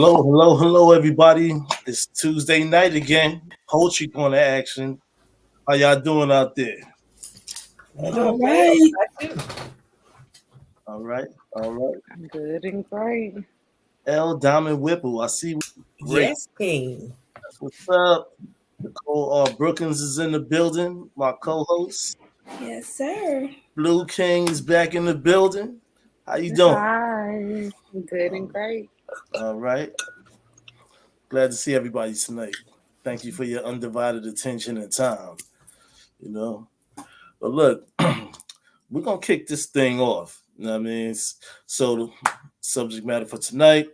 Hello, everybody. It's Tuesday night again. Poetry Corner action. How y'all doing out there? I'm All doing right. well. All right, all right. I'm good and great. L. Diamond Whipple. I see. Great. Yes, King. That's what's up. Nicole Brookins is in the building. My co-host Yes, sir. Blue King is back in the building. How you doing? Hi. I'm good and great. All right. Glad to see everybody tonight. Thank you for your undivided attention and time. You know. But look, we're gonna kick this thing off. You know what I mean? So the subject matter for tonight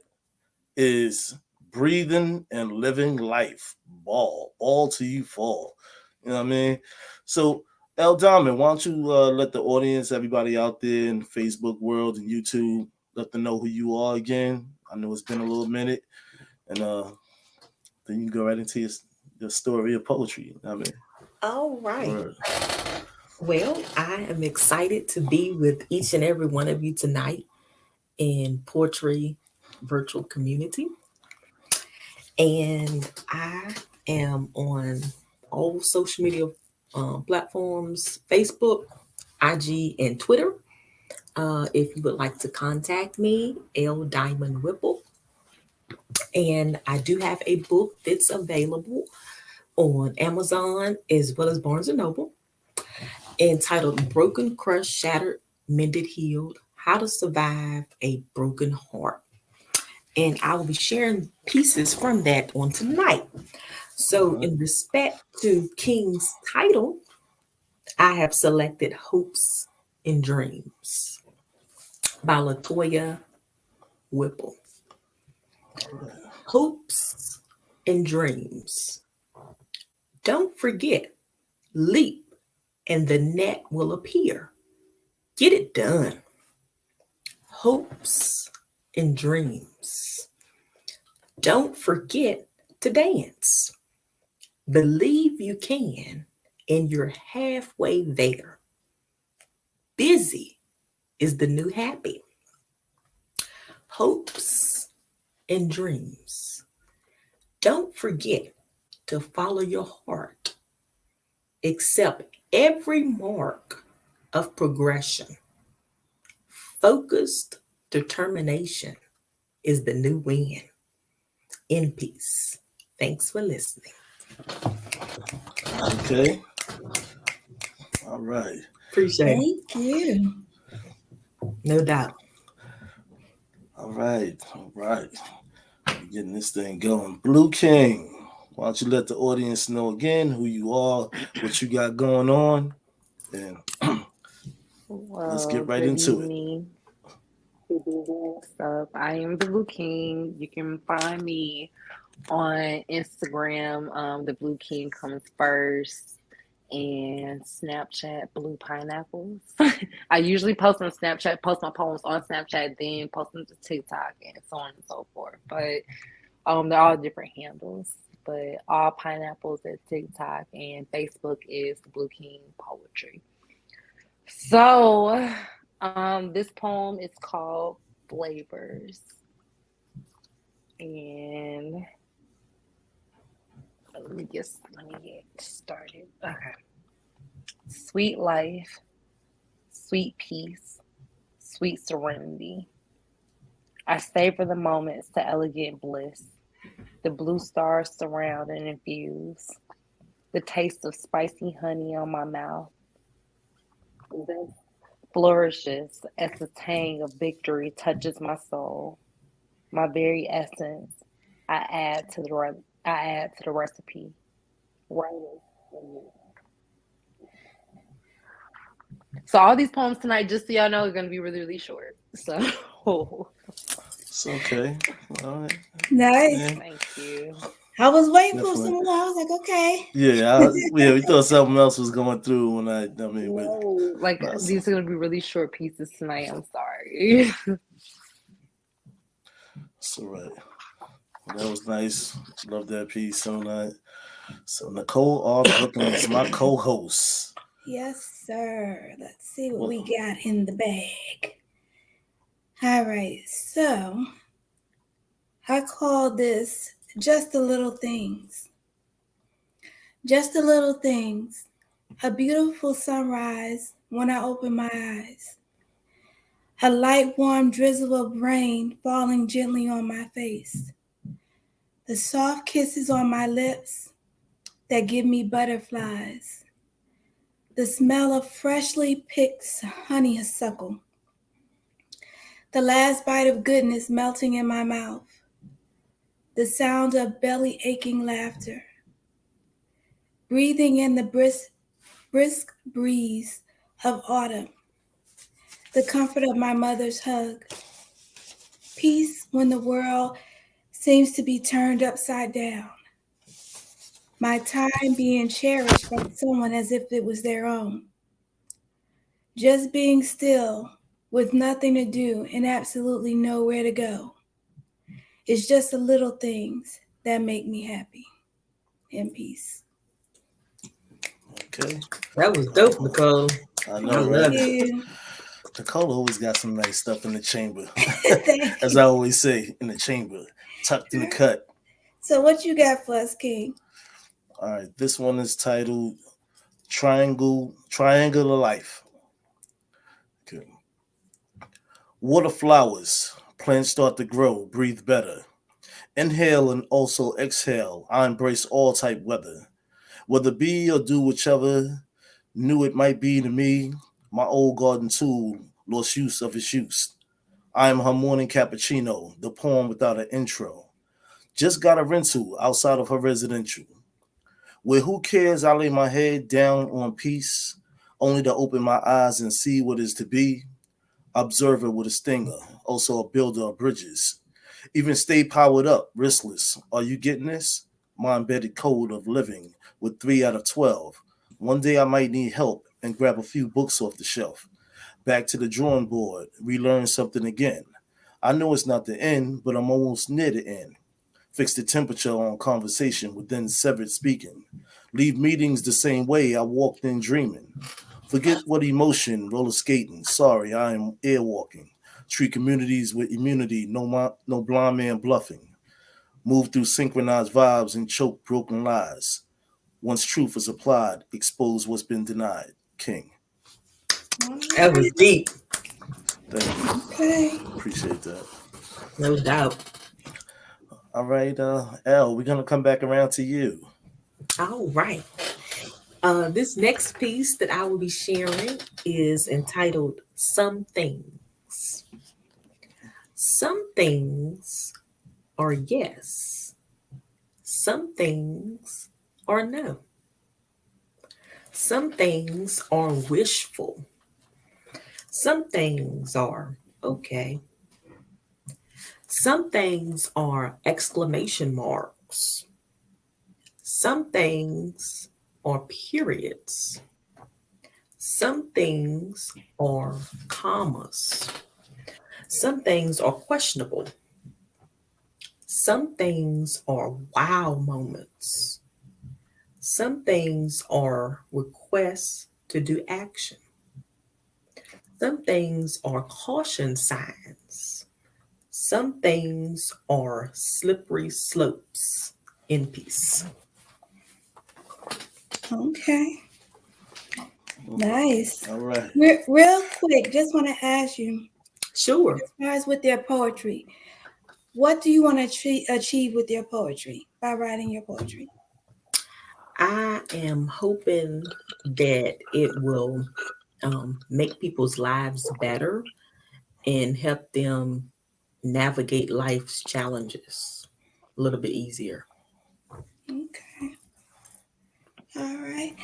is breathing and living life. Ball to you fall. You know what I mean? So El Diamond, why don't you let the audience, everybody out there in the Facebook world and YouTube, let them know who you are again. I know it's been a little minute, and then you can go right into your story of poetry. You know what I mean? All right. Word. Well, I am excited to be with each and every one of you tonight in Poetry Virtual Community. And I am on all social media platforms, Facebook, IG, and Twitter. If you would like to contact me, L Diamond Whipple. And I do have a book that's available on Amazon as well as Barnes and Noble, entitled Broken, Crushed, Shattered, Mended, Healed, How to Survive a Broken Heart. And I will be sharing pieces from that on tonight. So, in respect to King's title, I have selected Hopes and Dreams by Latoya Whipple. Hopes and dreams. Don't forget, leap and the net will appear. Get it done. Hopes and dreams. Don't forget to dance. Believe you can, and you're halfway there. Busy is the new happy. Hopes and dreams. Don't forget to follow your heart. Accept every mark of progression. Focused determination is the new win. In peace. Thanks for listening. Okay. All right. Appreciate it. Thank you. No doubt. All right. Getting this thing going. Blue King, why don't you let the audience know again who you are, what you got going on, and let's get right Good into it. evening. Good evening. So I am the Blue King. You can find me on Instagram. The Blue King comes first. And Snapchat, Blue Pineapples. I usually post on Snapchat, post my poems on Snapchat, then post them to TikTok and so on and so forth. But they're all different handles. But all pineapples at TikTok and Facebook is the Blue King Poetry. So this poem is called Flavors. And let me get started. Okay. Sweet life, sweet peace, sweet serenity. I savor the moments to elegant bliss. The blue stars surround and infuse. The taste of spicy honey on my mouth. This flourishes as the tang of victory touches my soul. My very essence, I add to the recipe. Writing for you. So all these poems tonight, just so y'all know, are going to be really, really short. So It's okay. All right. Nice. Yeah. thank you. I was waiting for Definitely. someone. I was like, okay. Yeah, we thought something else was going through when I mean, No, like Awesome. these are going to be really short pieces tonight. I'm sorry. It's all right. Well, that was nice. Love that piece. So Nicole R. Brookins is my co-host. Yes, sir. Let's see what we got in the bag. All right. So, I call this just the little things. Just the little things. A beautiful sunrise when I open my eyes. A light warm drizzle of rain falling gently on my face. The soft kisses on my lips that give me butterflies. The smell of freshly picked honeysuckle. The last bite of goodness melting in my mouth. The sound of belly aching laughter. Breathing in the brisk breeze of autumn. The comfort of my mother's hug. Peace when the world seems to be turned upside down. My time being cherished by someone as if it was their own. Just being still with nothing to do and absolutely nowhere to go. It's just the little things that make me happy. In peace. Okay. That was dope, Nicole. I I know, love right? it. Nicole always got some nice stuff in the chamber. Thank As you. I always say, in the chamber, tucked in the cut. So what you got for us, King? All right, this one is titled Triangular Life. Okay. Water flowers, plants start to grow, breathe better. Inhale and also exhale. I embrace all type weather. Whether be or do whichever, knew it might be to me. My old garden tool lost use of its use. I am her morning cappuccino, the poem without an intro. Just got a rental outside of her residential. Where who cares, I lay my head down on peace, only to open my eyes and see what is to be. Observer with a stinger, also a builder of bridges. Even stay powered up, riskless. Are you getting this? My embedded code of living with 3 out of 12. One day I might need help and grab a few books off the shelf. Back to the drawing board, relearn something again. I know it's not the end, but I'm almost near the end. Fix the temperature on conversation within severed speaking. Leave meetings the same way I walked in dreaming. Forget what emotion, roller skating. Sorry, I am airwalking. Treat communities with immunity, no blind man bluffing. Move through synchronized vibes and choke broken lies. Once truth is applied, expose what's been denied. King. All That was right. deep. Thank you. Okay. Appreciate that. No doubt. All right, L, we're gonna come back around to you. All right. This next piece that I will be sharing is entitled Some Things. Some things are yes. Some things are no. Some things are wishful. Some things are okay. Some things are exclamation marks. Some things are periods. Some things are commas. Some things are questionable. Some things are wow moments. Some things are requests to do action. Some things are caution signs. Some things are slippery slopes. In peace. Okay. Nice. All right. Real quick, just want to ask you, Sure. as far as with their poetry, what do you want to achieve with your poetry by writing your poetry? I am hoping that it will make people's lives better and help them navigate life's challenges a little bit easier. Okay. All right.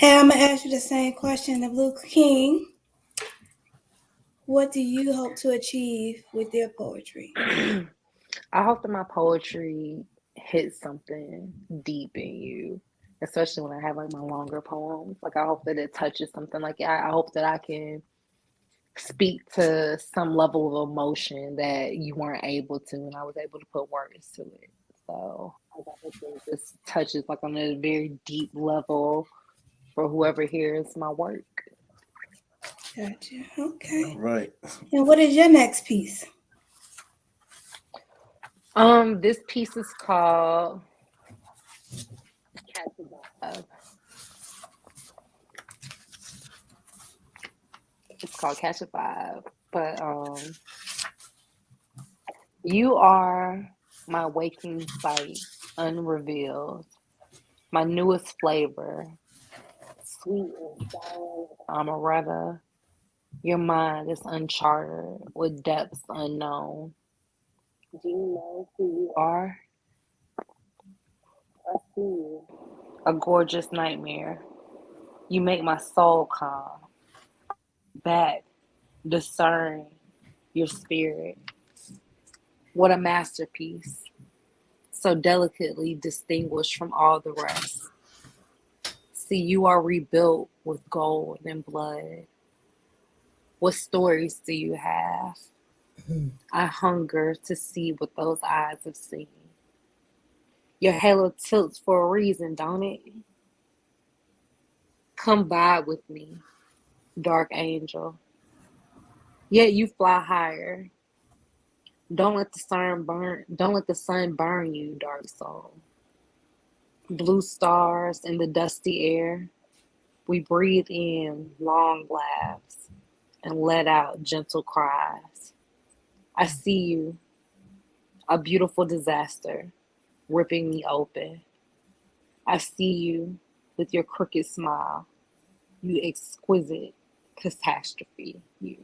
And I'm going to ask you the same question of Luke King. What do you hope to achieve with your poetry? I hope that my poetry hits something deep in you, especially when I have like my longer poems. Like I hope that it touches something. Like I hope that I can speak to some level of emotion that you weren't able to, and I was able to put words to it. So like, I hope that it just touches like on a very deep level for whoever hears my work. Gotcha. Okay. All right. And what is your next piece? This piece is called Catch a Vibe. It's called Catch a Vibe. But you are my waking sight, unrevealed, my newest flavor, sweet and sour amaretta. Your mind is uncharted with depths unknown. Do you know who you are? I see you. A gorgeous nightmare. You make my soul calm. Back, discern your spirit. What a masterpiece. So delicately distinguished from all the rest. See, you are rebuilt with gold and blood. What stories do you have? I hunger to see what those eyes have seen. Your halo tilts for a reason, don't it? Come vibe with me, dark angel. Yet you fly higher. Don't let the sun burn you, dark soul. Blue stars in the dusty air. We breathe in long laughs and let out gentle cries. I see you, a beautiful disaster, ripping me open. I see you with your crooked smile, you exquisite catastrophe, you.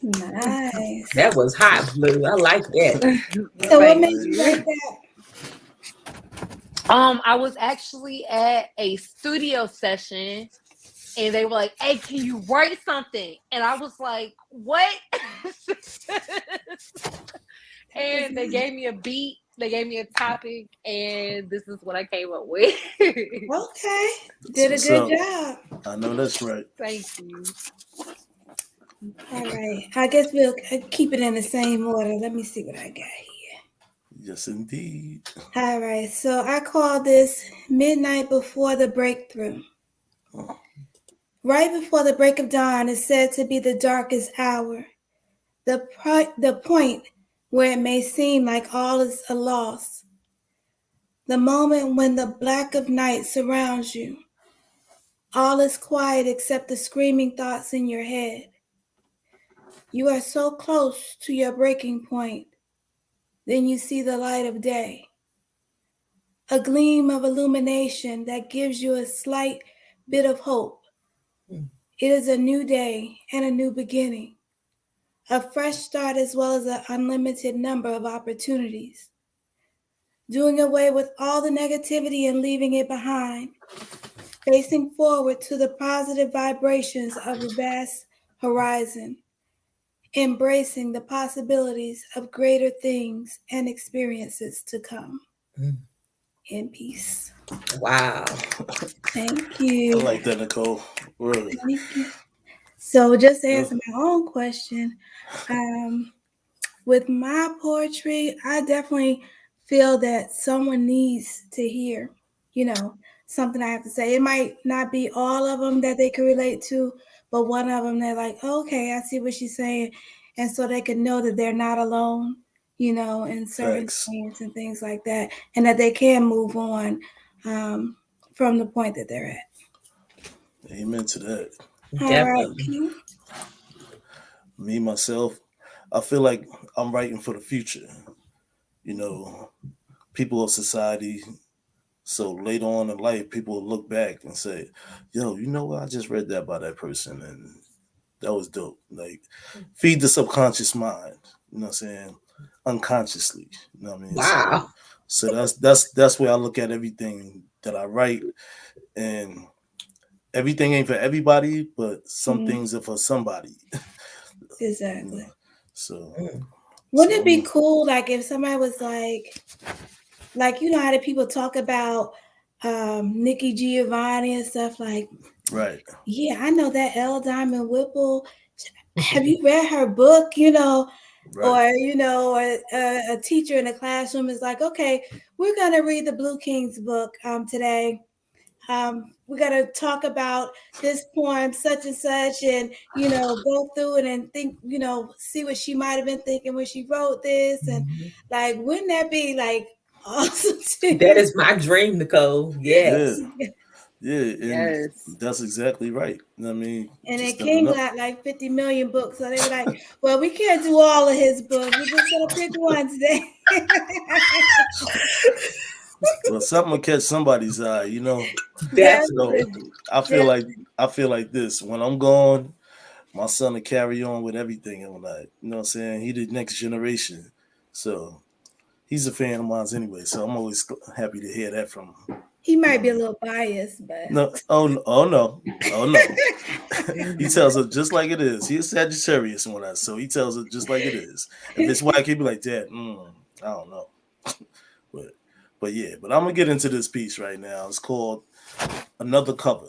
Nice. That was hot, Blue. I like that. So what Thank made you write you. that? I was actually at a studio session and they were like, "Hey, can you write something?" And I was like, "What?" And they gave me a beat, they gave me a topic, and this is what I came up with. Okay. Did a good job. I know that's right. Thank you. All right. I guess we'll keep it in the same order. Let me see what I got here. Yes, indeed. All right. So I call this Midnight Before the Breakthrough. Right before the break of dawn is said to be the darkest hour, the point where it may seem like all is a loss, the moment when the black of night surrounds you. All is quiet except the screaming thoughts in your head. You are so close to your breaking point, then you see the light of day, a gleam of illumination that gives you a slight bit of hope. It is a new day and a new beginning. A fresh start as well as an unlimited number of opportunities. Doing away with all the negativity and leaving it behind. Facing forward to the positive vibrations of a vast horizon. Embracing the possibilities of greater things and experiences to come. In peace. Wow. Thank you. I like that, Nicole. Really. Thank you. So just to answer my own question, with my poetry, I definitely feel that someone needs to hear, something I have to say. It might not be all of them that they can relate to, but one of them they're like, okay, I see what she's saying. And so they can know that they're not alone, in certain Facts. things and things like that, and that they can move on from the point that they're at. Amen to that. All right, Definitely. Q. Me, myself, I feel like I'm writing for the future. You know, people of society. So later on in life, people will look back and say, yo, you know what? I just read that by that person and that was dope. Like, feed the subconscious mind, you know what I'm saying? Unconsciously. You know what I mean? Wow. So that's where I look at everything that I write, and everything ain't for everybody, but some things are for somebody. Exactly. You know? So Wouldn't so it be cool, like, if somebody was like, how do people talk about Nikki Giovanni and stuff like, right. yeah, I know that L. Diamond Whipple. Have you read her book? Or, Right. or a teacher in a classroom is like, okay, we're going to read the Blue Kings book today. We got to talk about this poem, such and such, and go through it and think, see what she might have been thinking when she wrote this, and like, wouldn't that be like awesome too? That is my dream, Nicole. Yeah, Yes. yeah, and Yes. that's exactly right. I mean, And then just never King know. got like 50 million books, so they were like, "Well, we can't do all of his books. We're just gonna pick one today." Well, something will catch somebody's eye, So Definitely. I feel like I feel like this. When I'm gone, my son will carry on with everything and whatnot. You know what I'm saying? He the next generation. So he's a fan of mine anyway. So I'm always happy to hear that from him. He might be a little biased, but No, oh no, oh no. He tells it just like it is. He's Sagittarius and whatnot, so he tells it just like it is. If it's whack, he'd be like, Dad, I don't know. but but yeah, but I'm gonna get into this piece right now. It's called Another Cover.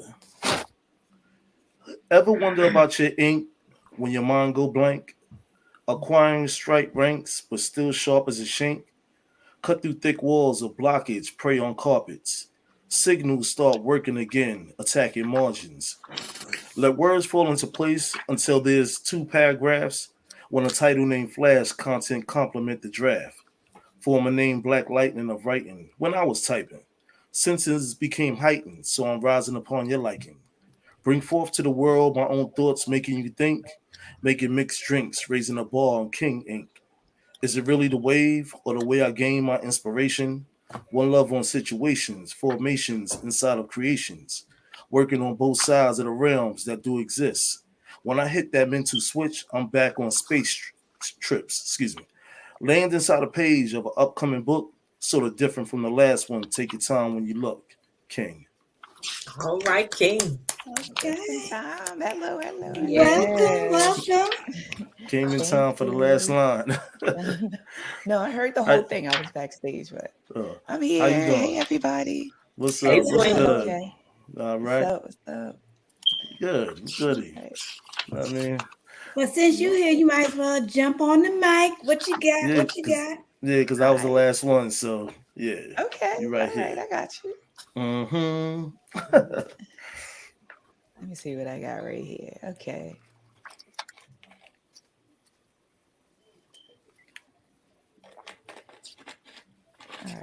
Ever wonder about your ink when your mind go blank? Acquiring stripe ranks, but still sharp as a shank? Cut through thick walls of blockage, prey on carpets. Signals start working again, attacking margins. Let words fall into place until there's two paragraphs. When a title named Flash content complement the draft. Form a name Black Lightning of writing when I was typing. Senses became heightened, so I'm rising upon your liking. Bring forth to the world my own thoughts, making you think. Making mixed drinks, raising a bar on King Ink. Is it really the wave or the way I gain my inspiration? One love on situations, formations inside of creations, working on both sides of the realms that do exist. When I hit that mental switch, I'm back on trips. Excuse me. Land inside a page of an upcoming book, sort of different from the last one. Take your time when you look, King. All right, King. Just in okay. time. Hello, hello, hello. Welcome, Yes. welcome. Came in Thank time for the last you. line. No, I heard the whole How, thing. I was backstage, but uh, I'm how you here. doing? Hey, everybody. What's Hey, up? What's Hello. Twin. good? Okay. All What's right. up? What's up? Good. Goody. All right. I mean, Well, since Yeah. you're here, you might as well jump on the mic. What you got? yeah, What you cause got? cause I All was the right. last one, so yeah, Okay. you right All right. here. I got you. Mm-hmm. Let me see what I got right here. Okay. All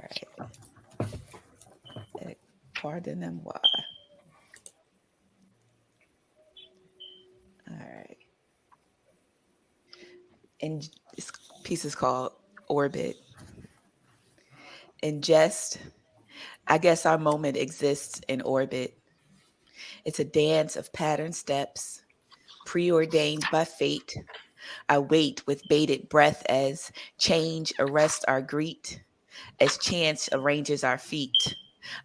right. Pardonnez-moi. All right. And this piece is called Orbit. In jest, I guess our moment exists in orbit. It's a dance of pattern steps, preordained by fate. I wait with bated breath as change arrests our greet, as chance arranges our feet.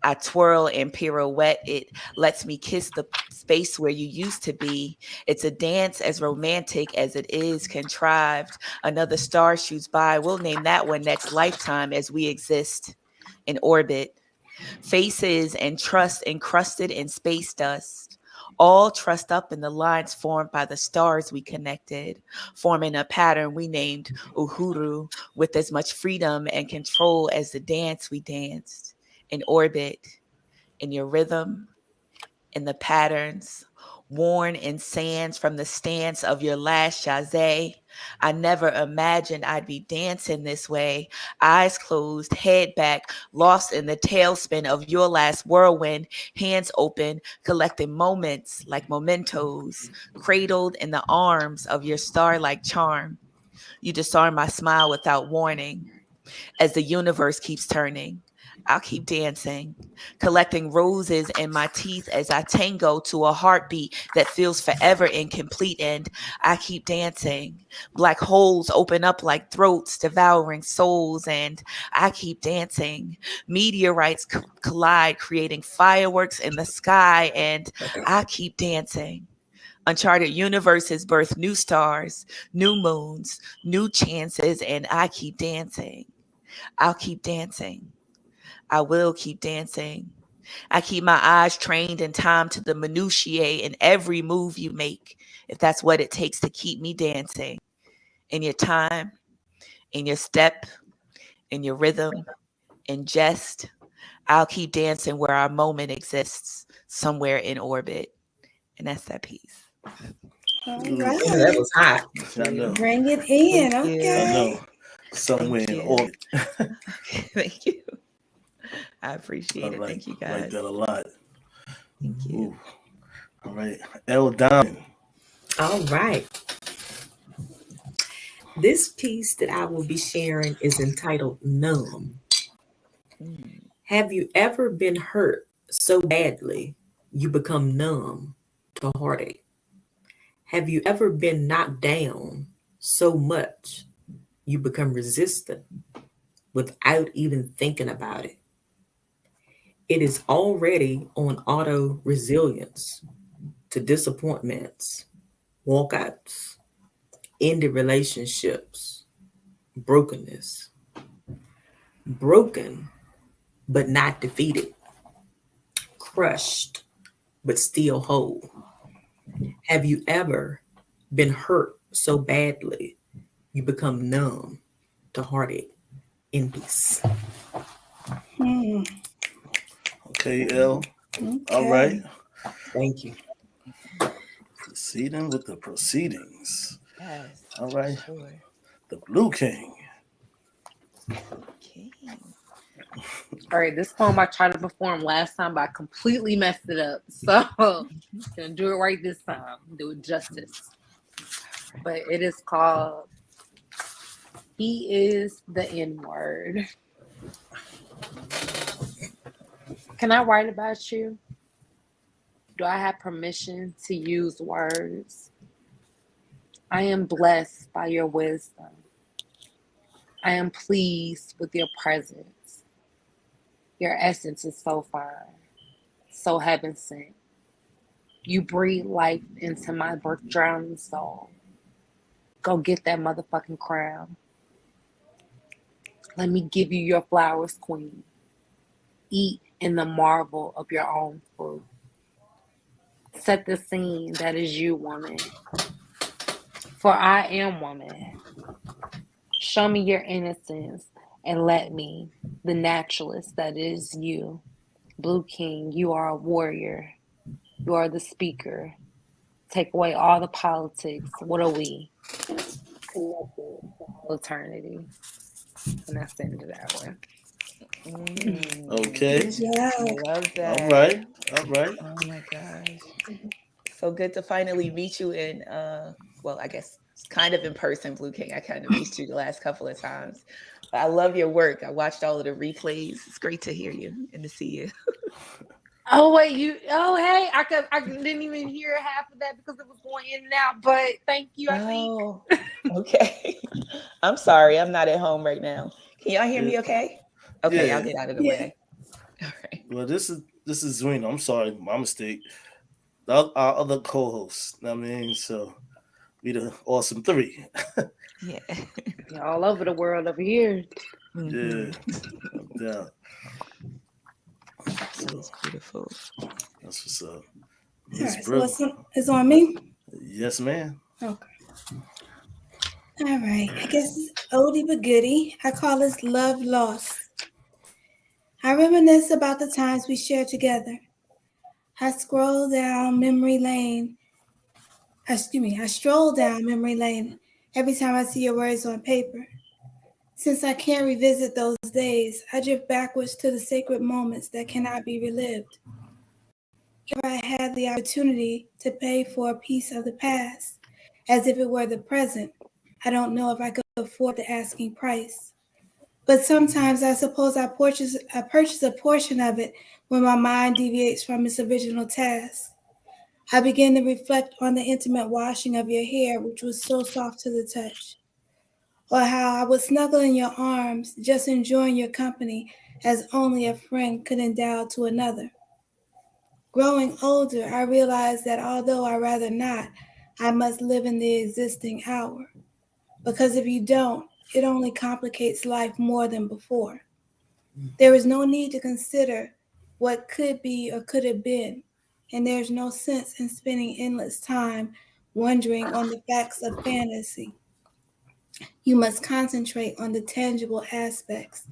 I twirl and pirouette. It lets me kiss the space where you used to be. It's a dance as romantic as it is contrived. Another star shoots by. We'll name that one next lifetime as we exist in orbit. Faces and trust encrusted in space dust. All trussed up in the lines formed by the stars we connected, forming a pattern we named Uhuru, with as much freedom and control as the dance we danced. In orbit, in your rhythm, in the patterns, worn in sands from the stance of your last chazé. I never imagined I'd be dancing this way, eyes closed, head back, lost in the tailspin of your last whirlwind, hands open, collecting moments like mementos, cradled in the arms of your star-like charm. You disarm my smile without warning. As the universe keeps turning, I'll keep dancing, collecting roses in my teeth as I tango to a heartbeat that feels forever incomplete. And I keep dancing. Black holes open up like throats, devouring souls. And I keep dancing. Meteorites collide, creating fireworks in the sky. And I keep dancing. Uncharted universes birth new stars, new moons, new chances, and I keep dancing. I'll keep dancing. I will keep dancing. I keep my eyes trained in time to the minutiae in every move you make, if that's what it takes to keep me dancing. In your time, in your step, in your rhythm, in jest, I'll keep dancing where our moment exists, somewhere in orbit. And that's that piece. All Ooh, Oh, that right. was hot. I know. Bring it in. Thank I you. Okay. know. Somewhere Thank in you. orbit. Okay, thank you. I I appreciate it. Thank you, like guys. that a lot. Thank you. Ooh. All right. L. Diamond. All right. This piece that I will be sharing is entitled Numb. Mm. Have you ever been hurt so badly you become numb to heartache? Have you ever been knocked down so much you become resistant without even thinking about it? It is already on auto resilience to disappointments, walkouts, ended relationships, brokenness. Broken, but not defeated. Crushed, but still whole. Have you ever been hurt so badly you become numb to heartache in peace? Hmm. Okay, L. All right. Okay. Thank you. Proceeding with the proceedings. Yes, All for right. sure. The Blue King. Okay. All right, this poem I tried to perform last time, but I completely messed it up. So gonna do it right this time. Do it justice. But it is called "He Is the N-Word." Can I write about you? Do I have permission to use words? I am blessed by your wisdom. I am pleased with your presence. Your essence is so fine, so heaven sent. You breathe life into my drowning soul. Go get that motherfucking crown. Let me give you your flowers, queen. Eat in the marvel of your own fruit. Set the scene that is you, woman. For I am woman. Show me your innocence and let me, the naturalist that is you. Blue King, you are a warrior. You are the speaker. Take away all the politics. What are we? Connected to all eternity. And that's the end of that one. Okay. Good job. I love All that. right. All right. Oh my gosh. So good to finally meet you in well, I guess it's kind of in person, Blue King. I kind of missed you the last couple of times. But I love your work. I watched all of the replays. It's great to hear you and to see you. Oh wait, you. Oh hey, I didn't even hear half of that because it was going in and out. But thank you. I think. Oh, okay. I'm sorry. I'm not at home right now. Can y'all hear Yeah. me okay? Okay, I'll Yeah. get out of the Yeah. way. All right. Well, this is Zwina. I'm sorry, my mistake. Our other co-host. I mean, so we the awesome three. Yeah. You're all over the world over here. Yeah. Mhm. Yeah. That So is beautiful. that's what's up. All Miss right. So Brill. it's on me. Yes, ma'am. Okay. All right. I guess it's oldie but goodie. I call this Love Lost. I reminisce about the times we shared together. I scroll down memory lane. I stroll down memory lane every time I see your words on paper. Since I can't revisit those days, I drift backwards to the sacred moments that cannot be relived. If I had the opportunity to pay for a piece of the past, as if it were the present, I don't know if I could afford the asking price. But sometimes I suppose I purchase a portion of it when my mind deviates from its original task. I begin to reflect on the intimate washing of your hair, which was so soft to the touch, or how I would snuggle in your arms, just enjoying your company as only a friend could endow to another. Growing older, I realize that although I rather not, I must live in the existing hour. Because if you don't, it only complicates life more than before. There is no need to consider what could be or could have been, and there's no sense in spending endless time wondering on the facts of fantasy. You must concentrate on the tangible aspects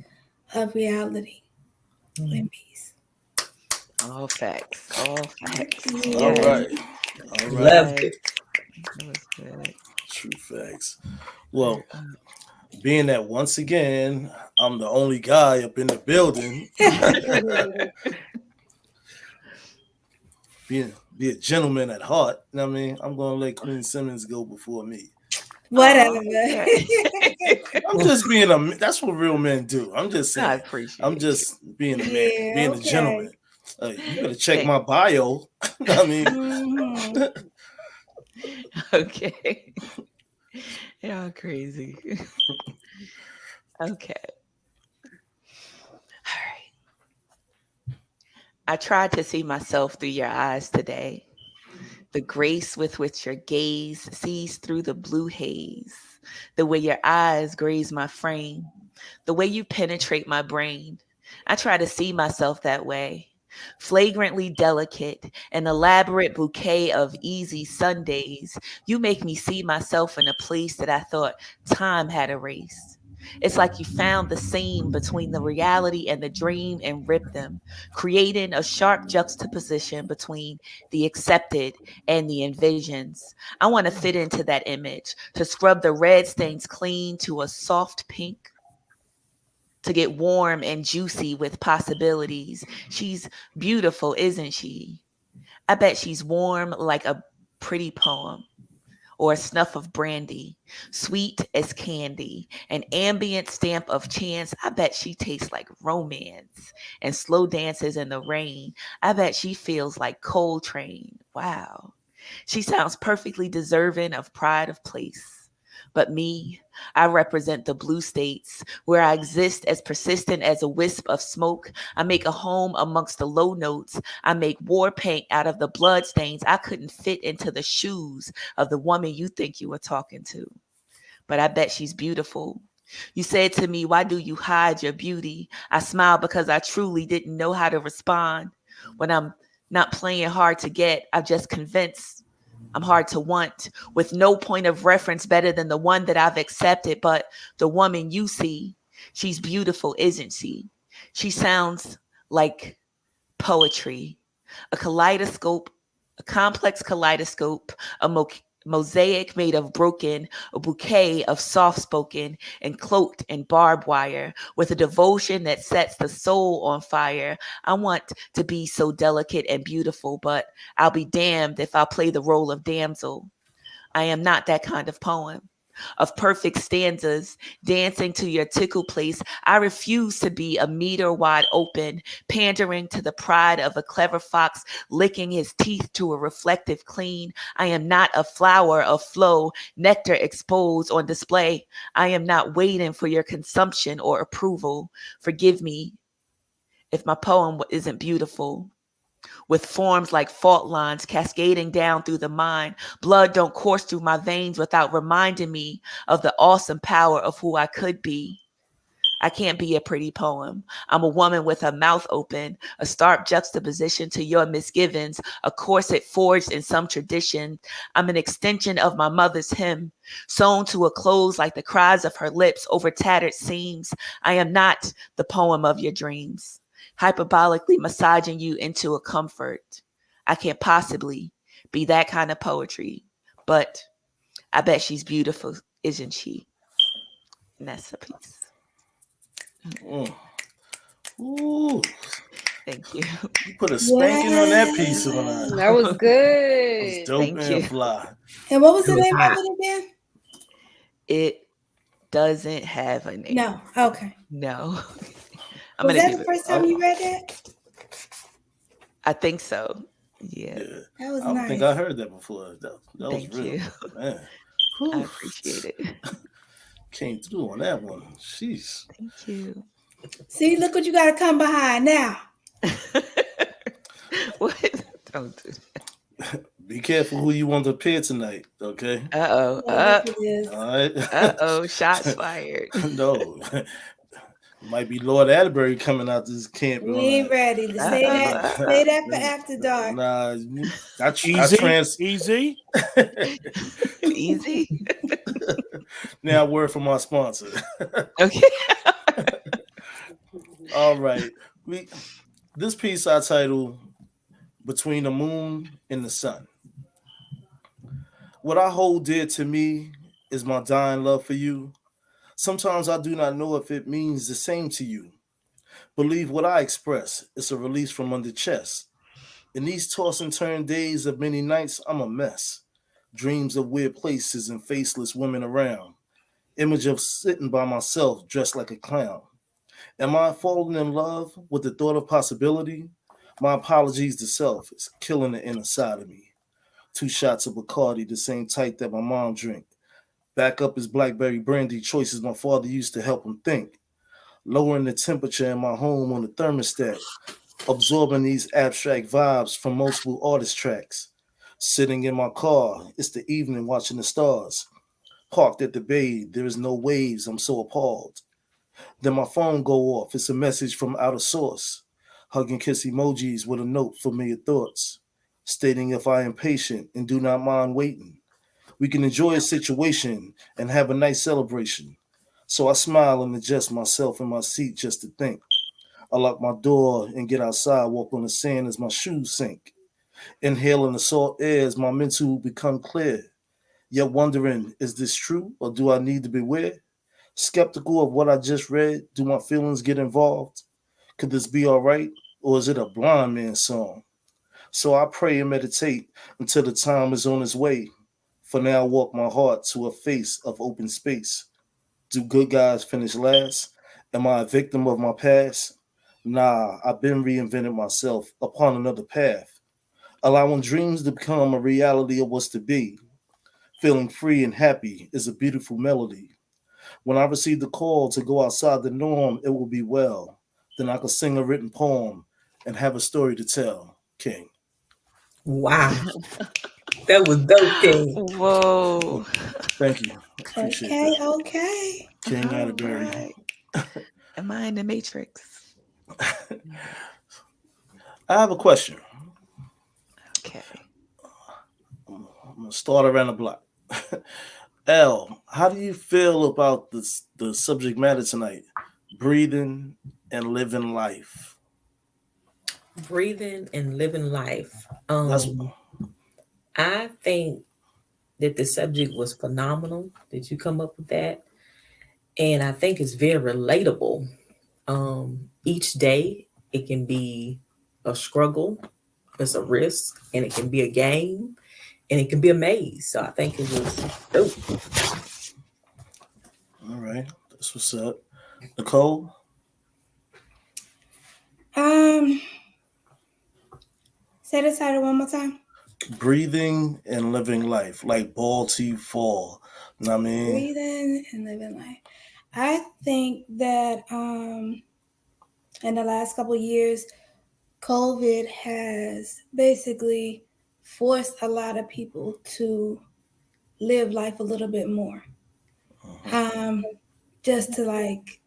of reality. in peace. All facts. All facts. All Yeah. right. All right. Love Yes. it. That was good. True facts. Well, being that once again, I'm the only guy up in the building. Be a gentleman at heart. You know what I mean, I'm gonna let Queen Simmons go before me. Whatever. Okay. I'm just being a. That's what real men do. I'm just I saying. I'm appreciate you. just being a man, Yeah, being a okay. gentleman. You better check Thank my bio. I mean, Hmm. Okay. Y'all crazy. Okay. All right. I tried to see myself through your eyes today. The grace with which your gaze sees through the blue haze. The way your eyes graze my frame. The way you penetrate my brain. I try to see myself that way. Flagrantly delicate, an elaborate bouquet of easy Sundays. You make me see myself in a place that I thought time had erased. It's like you found the seam between the reality and the dream and ripped them, creating a sharp juxtaposition between the accepted and the envisions. I want to fit into that image, to scrub the red stains clean to a soft pink, to get warm and juicy with possibilities. She's beautiful, isn't she? I bet she's warm like a pretty poem or a snuff of brandy, sweet as candy, an ambient stamp of chance. I bet she tastes like romance and slow dances in the rain. I bet she feels like Coltrane. Wow. She sounds perfectly deserving of pride of place. But me, I represent the blue states where I exist as persistent as a wisp of smoke. I make a home amongst the low notes. I make war paint out of the blood stains. I couldn't fit into the shoes of the woman you think you were talking to. But I bet she's beautiful. You said to me, why do you hide your beauty? I smiled because I truly didn't know how to respond. When I'm not playing hard to get, I'm just convinced I'm hard to want, with no point of reference better than the one that I've accepted. But the woman you see, she's beautiful, isn't she? She sounds like poetry, a kaleidoscope, a complex kaleidoscope, a mosaic made of broken, a bouquet of soft spoken and cloaked in barbed wire, with a devotion that sets the soul on fire. I want to be so delicate and beautiful, but I'll be damned if I'll play the role of damsel. I am not that kind of poem. Of perfect stanzas, dancing to your tickle place, I refuse to be a meter wide open, pandering to the pride of a clever fox, licking his teeth to a reflective clean. I am not a flower of flow, nectar exposed on display. I am not waiting for your consumption or approval. Forgive me if my poem isn't beautiful, with forms like fault lines cascading down through the mind. Blood don't course through my veins without reminding me of the awesome power of who I could be. I can't be a pretty poem. I'm a woman with her mouth open, a stark juxtaposition to your misgivings, a corset forged in some tradition. I'm an extension of my mother's hymn, sewn to a close like the cries of her lips over tattered seams. I am not the poem of your dreams, hyperbolically massaging you into a comfort. I can't possibly be that kind of poetry, but I bet she's beautiful, isn't she? And that's a piece. mm. Ooh, Thank you. you put a spanking on that piece of mine. That was That was good. dope Thank and you. fly. And what was It the was name hot. of it again? It doesn't have a name. No. Okay. No. I'm Was gonna that give the it. first time you read that? I think so. Yeah. Yeah, That was I don't think nice. I heard that before. That was Thank real, you. man. I Whew. appreciate it. Came through on that one. Jeez. Thank you. See, look what you got to come behind now. What? Don't do that. Be careful who you want to appear tonight, okay? Uh-oh. Oh, look at this. All right. Uh-oh. Shots fired. No, might be Lord Atterbury coming out this camp. We ain't ready. To say Uh-oh. that. Say that for after dark. Nah, I Easy, trans. easy. Easy. Now, word from our sponsor. Okay. All right. we this piece I title Between the Moon and the Sun. What I hold dear to me is my dying love for you. Sometimes I do not know if it means the same to you. Believe what I express, it's a release from under chest. In these toss and turn days of many nights, I'm a mess. Dreams of weird places and faceless women around. Image of sitting by myself dressed like a clown. Am I falling in love with the thought of possibility? My apologies to self. It's killing the inner side of me. 2 shots of Bacardi, the same type that my mom drank. Back up his blackberry brandy choices my father used to help him think. Lowering the temperature in my home on the thermostat. Absorbing these abstract vibes from multiple artist tracks. Sitting in my car, it's the evening watching the stars. Parked at the bay, there is no waves, I'm so appalled. Then my phone go off. It's a message from outer source. Hug and kiss emojis with a note, familiar thoughts. Stating if I am patient and do not mind waiting. We can enjoy a situation and have a nice celebration. So I smile and adjust myself in my seat just to think. I lock my door and get outside, walk on the sand as my shoes sink. Inhaling the salt air as my mental become clear. Yet wondering, is this true or do I need to beware? Skeptical of what I just read, do my feelings get involved? Could this be alright? Or is it a blind man's song? So I pray and meditate until the time is on its way. For now, I walk my heart to a face of open space. Do good guys finish last? Am I a victim of my past? Nah, I've been reinventing myself upon another path. Allowing dreams to become a reality of what's to be. Feeling free and happy is a beautiful melody. When I receive the call to go outside the norm, it will be well. Then I can sing a written poem and have a story to tell. King. Wow, that was dope, King. Whoa. Thank you. Appreciate Okay, that. okay. King All Atterbury. right. Am I in the Matrix? I have a question. Okay. I'm gonna start around the block. L, how do you feel about the subject matter tonight? Breathing and living life. Breathing and living life. That's I think that the subject was phenomenal. That you come up with that, and I think it's very relatable. Each day it can be a struggle, it's a risk, and it can be a game, and it can be a maze. So I think it was dope. all right. That's what's up. Nicole, Um, say the title one more time. breathing and living life, like ball to fall. Know what I mean? Breathing and living life. I think that in the last couple of years, COVID has basically forced a lot of people to live life a little bit more. Um, just to like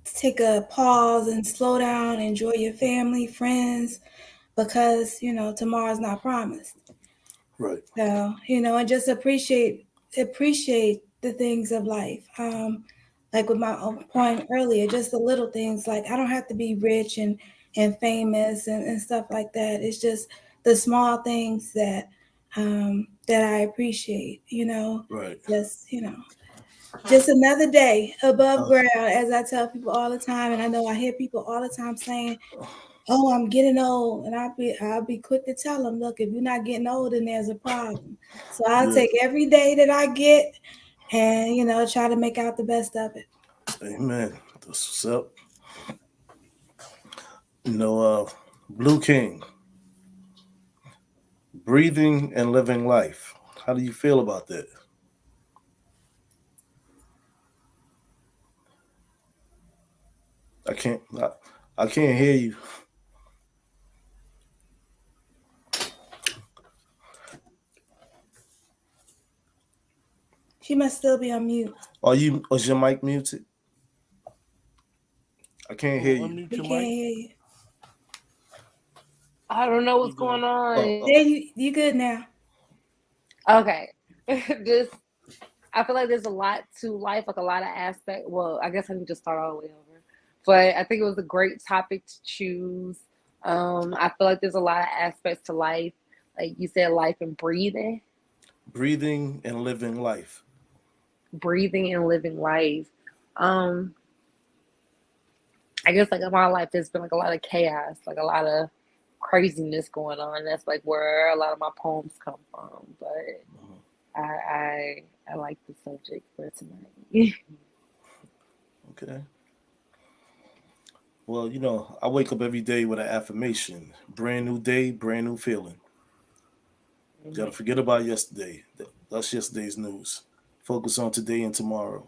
take a pause and slow down, enjoy your family, friends, because tomorrow's not promised. Right. So and just appreciate the things of life. Like with my own point earlier, just the little things. Like I don't have to be rich and famous and stuff like that. It's just the small things that I appreciate. Right. Just another day above Uh, ground, as I tell people all the time, and I know I hear people all the time saying, "Oh, I'm getting old," and I'll be quick to tell them, "Look, if you're not getting old, then there's a problem." So I'll yeah. take every day that I get, and try to make out the best of it. Amen. That's what's up. You know, Blue King, breathing and living life. How do you feel about that? I can't. I can't hear you. She must still be on mute. Are you? Is your mic muted? I can't hear you. We can't hear you. I don't know You what's good? going on. There you good now. Okay. Just I feel like there's a lot to life, like a lot of aspect. Well, I guess I can just start all the way over. But I think it was a great topic to choose. I feel like there's a lot of aspects to life, like you said, life and breathing, Breathing and living life. breathing and living life. Um, I guess like in my life, there's been like a lot of chaos, like a lot of craziness going on. That's like where a lot of my poems come from. But Mhm. I like the subject for tonight. Okay. Well, I wake up every day with an affirmation. Brand new day, brand new feeling. Gotta forget about yesterday. That's yesterday's news. Focus on today and tomorrow.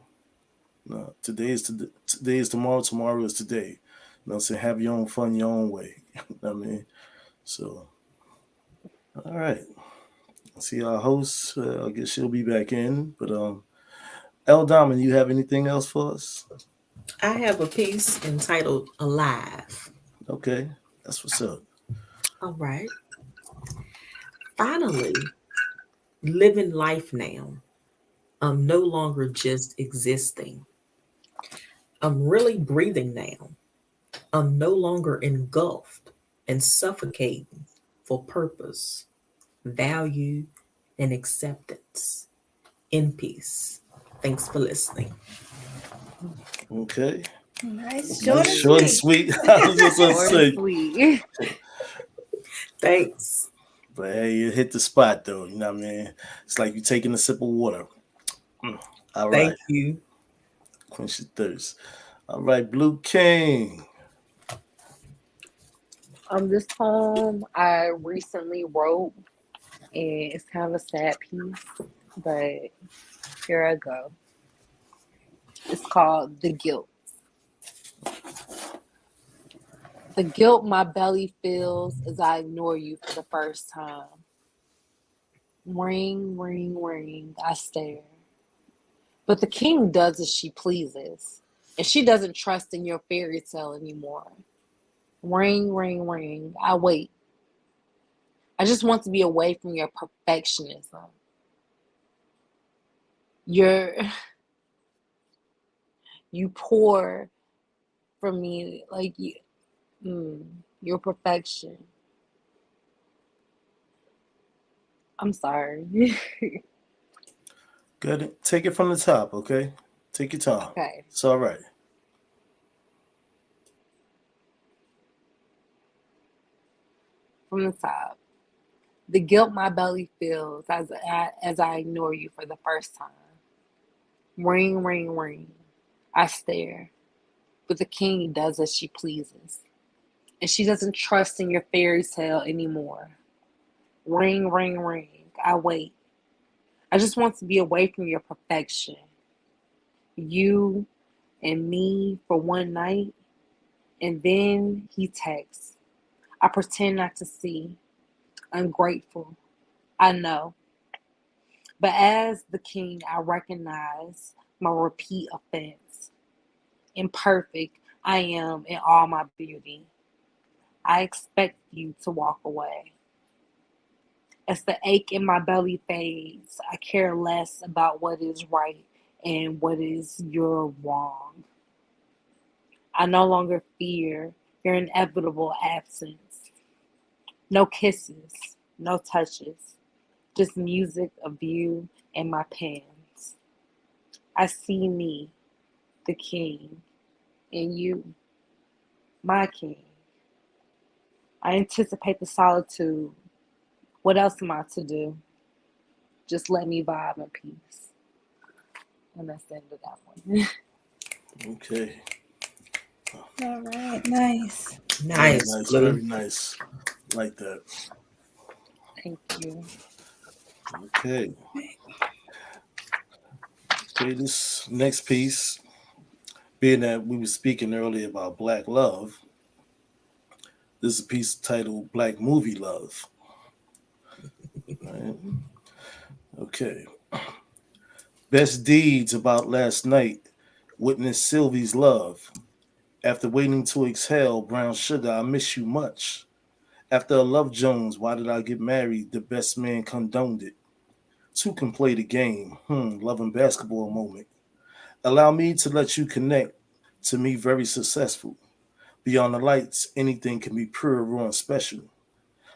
No, today is tomorrow. Tomorrow is today. What I'm saying? Have your own fun, your own way. You know what I mean? So, all right. See our host. I guess she'll be back in. But El Diamond, you have anything else for us? I have a piece entitled Alive. Okay, that's what's up. All right. Finally, living life now. I'm no longer just existing. I'm really breathing now. I'm no longer engulfed and suffocating for purpose, value, and acceptance. In peace. Thanks for listening. Okay, Nice, short nice, and short and sweet. sweet. I was just gonna Short and say, sweet. Thanks. but hey, you hit the spot though. You know what I mean? It's like you taking a sip of water. Mm. All right, Thank you. quench your thirst. All right, Blue King. This poem I recently wrote, and it's kind of a sad piece, but here I go. It's called The Guilt. The guilt my belly feels as I ignore you for the first time. Ring, ring, ring, I stare. But the king does as she pleases, and she doesn't trust in your fairy tale anymore. Ring, ring, ring, I wait. I just want to be away from your perfectionism. Your you pour from me like your perfection. I'm sorry. Good. Take it from the top, okay? Take your time. Okay, It's all right. from the top. The guilt my belly feels as I ignore you for the first time. Ring, ring, ring. I stare, but the king does as she pleases, and she doesn't trust in your fairy tale anymore. Ring, ring, ring. I wait. I just want to be away from your perfection. You and me for one night, and then he texts. I pretend not to see. Ungrateful. I know. But as the king, I recognize my repeat offense. Imperfect, I am in all my beauty. I expect you to walk away. As the ache in my belly fades, I care less about what is right and what is your wrong. I no longer fear your inevitable absence. No kisses, no touches, just music of you and my pens. I see me, the king, and you, my king. I anticipate the solitude. What else am I to do? Just let me vibe in peace. And that's the end of that one. Okay. All right, nice. Very Nice, nice. Blue. Very nice. Like that. Thank you. Okay. Okay. This next piece, being that we were speaking earlier about Black love, this is a piece titled Black Movie Love. Right? Okay. Best deeds about last night. Witness Sylvie's love. After waiting to exhale, brown sugar, I miss you much. After a love Jones, why did I get married? The best man condoned it. Two can play the game. Love and basketball moment. Allow me to let you connect To me, very successful. Beyond the lights, anything can be pure, raw, and special.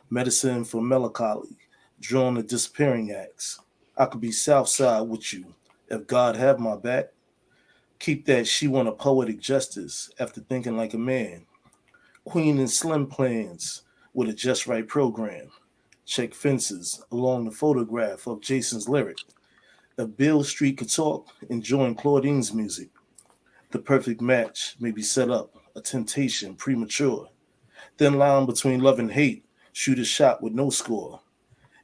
Medicine for melancholy, drawn to disappearing acts. I could be Southside with you if God have my back. Keep that she want a poetic justice after thinking like a man. Queen and Slim plans with a just right program. Check fences along the photograph of Jason's lyric. If Bill Street could talk, enjoying Claudine's music. The perfect match may be set up, a temptation premature. Thin line between love and hate, shoot a shot with no score.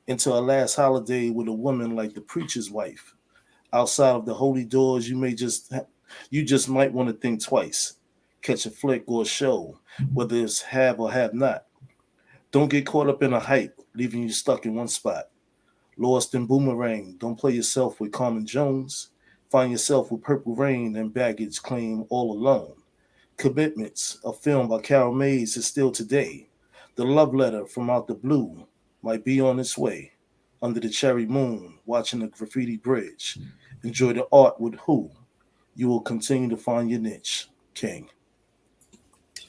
Into a last holiday with a woman like the preacher's wife. Outside of the holy doors, you just might want to think twice. Catch a flick or a show, whether it's have or have not. Don't get caught up in a hype, leaving you stuck in one spot. Lost in boomerang, don't play yourself with Carmen Jones. Find yourself with Purple Rain and baggage claim all alone. Commitments, a film by Carol Mays is still today. The love letter from out the blue might be on its way. Under the cherry moon, watching the graffiti bridge. Enjoy the art with who? You will continue to find your niche. King.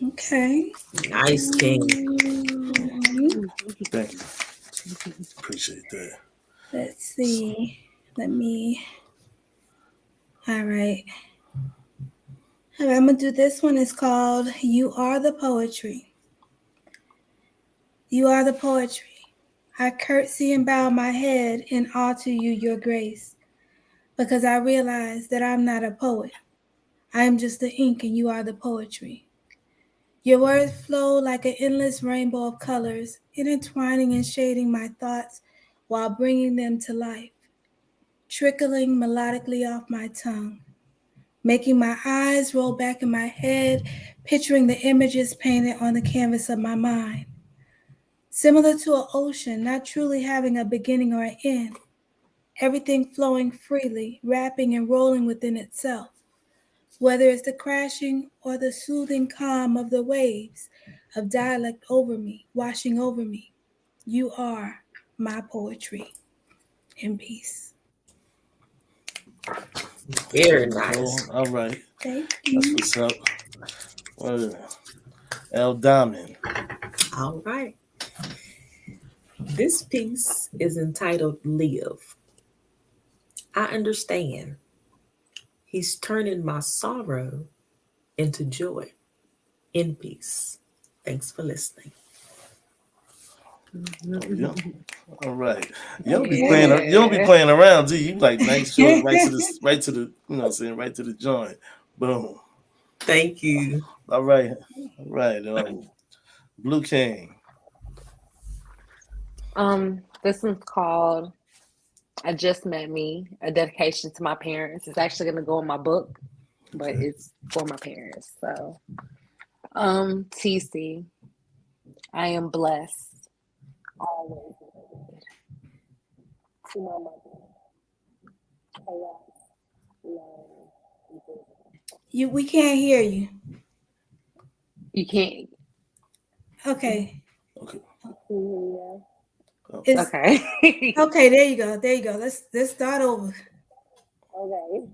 Okay. Nice, King. Thank you. Appreciate that. Let's see. Let me. All right. All right, I'm going to do this one. It's called You Are the Poetry. You are the poetry. I curtsy and bow my head in awe to you, your grace, because I realize that I'm not a poet. I am just the ink and you are the poetry. Your words flow like an endless rainbow of colors, intertwining and shading my thoughts while bringing them to life, trickling melodically off my tongue, making my eyes roll back in my head, picturing the images painted on the canvas of my mind. Similar to an ocean, not truly having a beginning or an end, everything flowing freely, wrapping and rolling within itself. Whether it's the crashing or the soothing calm of the waves of dialect over me, washing over me, you are my poetry. In peace. Very nice. All right. Thank That's you. what's up. Well, L Diamond. All right. This piece is entitled Live. I understand. He's turning my sorrow into joy. In peace. Thanks for listening. Oh, yeah. All right. You don't be playing. You don't be playing around, do you? You like nice short, right to the. You know, what I'm saying, right to the joint. Boom. Thank you. All right. All right. Blue King. This one's called I Just Met Me, a dedication to my parents. It's actually gonna go in my book, but it's for my parents. So TC, I am blessed always. To my mother. We can't hear you. You can't. Okay. Okay. Okay. Okay, there you go. There you go. Let's start over. Okay.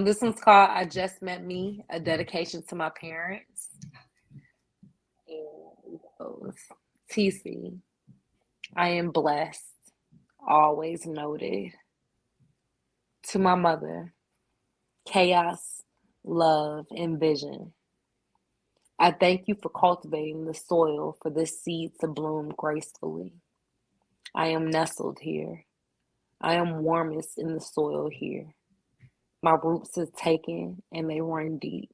This one's called I Just Met Me, a dedication to my parents. And it goes, TC, I am blessed, always noted. To my mother, chaos, love, and vision. I thank you for cultivating the soil for this seed to bloom gracefully. I am nestled here. I am warmest in the soil here. My roots are taken and they run deep.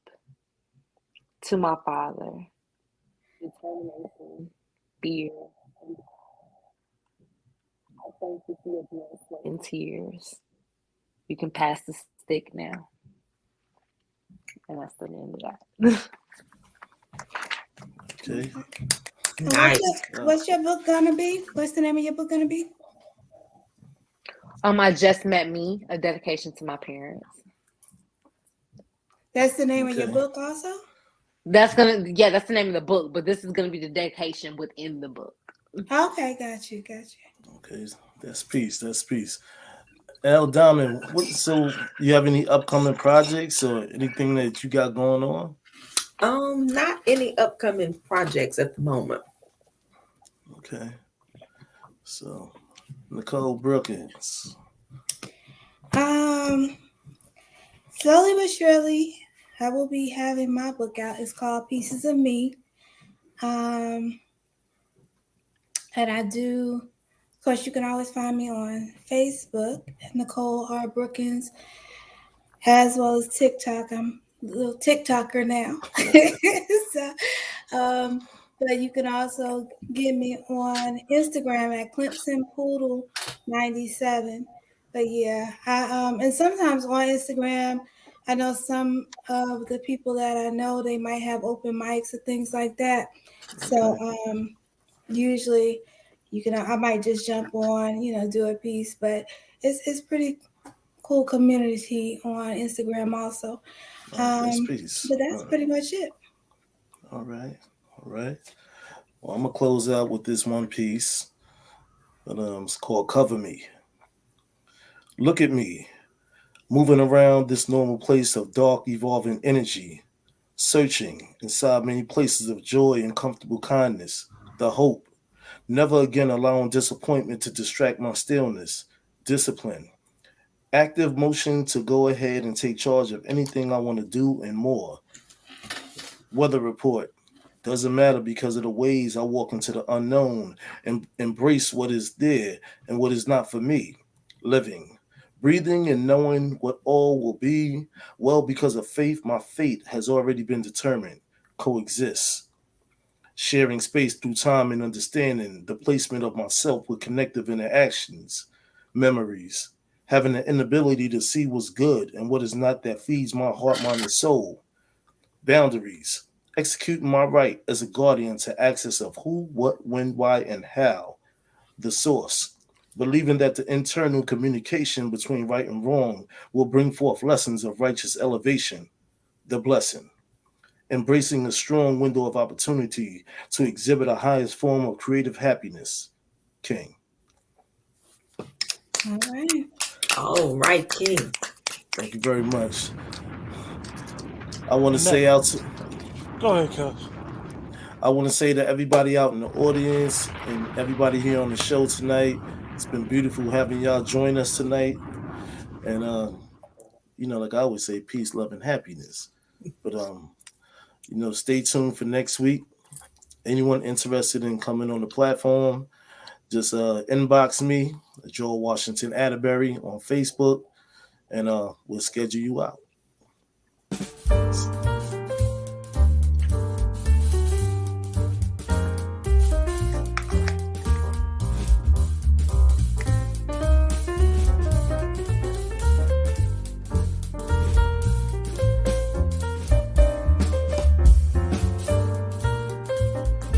To my father, determination, fear, and I thank you for your blood, sweat, and tears. You can pass the stick now. And that's the end of that. Okay. Nice. What's your book gonna be? What's the name of your book gonna be? I Just Met Me, a dedication to my parents. That's the name of your book also? That's the name of the book, but this is gonna be the dedication within the book. Okay, got you. Okay, that's peace. That's peace. L Diamond, so you have any upcoming projects or anything that you got going on? Not any upcoming projects at the moment. Okay. So Nicole Brookins. Um, Slowly but surely, I will be having my book out. It's called Pieces of Me. Um, and I do, of course, you can always find me on Facebook, Nicole R. Brookins, as well as TikTok. I'm a little TikToker now. so, but you can also get me on Instagram at ClemsonPoodle97. But yeah, and sometimes on Instagram, I know some of the people that I know they might have open mics and things like that. So Okay. usually, I might just jump on, do a piece, but it's pretty cool community on Instagram also. Yes, peace. But that's pretty much it. All right. All right. Well, I'm gonna close out with this one piece. But it's called Cover Me. Look at me, moving around this normal place of dark evolving energy, searching inside many places of joy and comfortable kindness, the hope, never again allowing disappointment to distract my stillness, discipline, active motion to go ahead and take charge of anything I want to do and more. Weather report. Doesn't matter because of the ways I walk into the unknown and embrace what is there and what is not for me. Living, breathing, and knowing what all will be. Well, because of faith, my fate has already been determined. Coexists. Sharing space through time and understanding the placement of myself with connective interactions, memories. Having the inability to see what's good and what is not that feeds my heart, mind, and soul. Boundaries. Executing my right as a guardian to access of who, what, when, why, and how. The source. Believing that the internal communication between right and wrong will bring forth lessons of righteous elevation. The blessing. Embracing a strong window of opportunity to exhibit a highest form of creative happiness. King. All right. All right, King. Thank you very much. I want to And that, say out to, go ahead, Cuz. I want to say to everybody out in the audience and everybody here on the show tonight, it's been beautiful having y'all join us tonight. And like I always say, peace, love, and happiness. But stay tuned for next week. Anyone interested in coming on the platform, just inbox me, Joel Washington Atterbury on Facebook, and we'll schedule you out.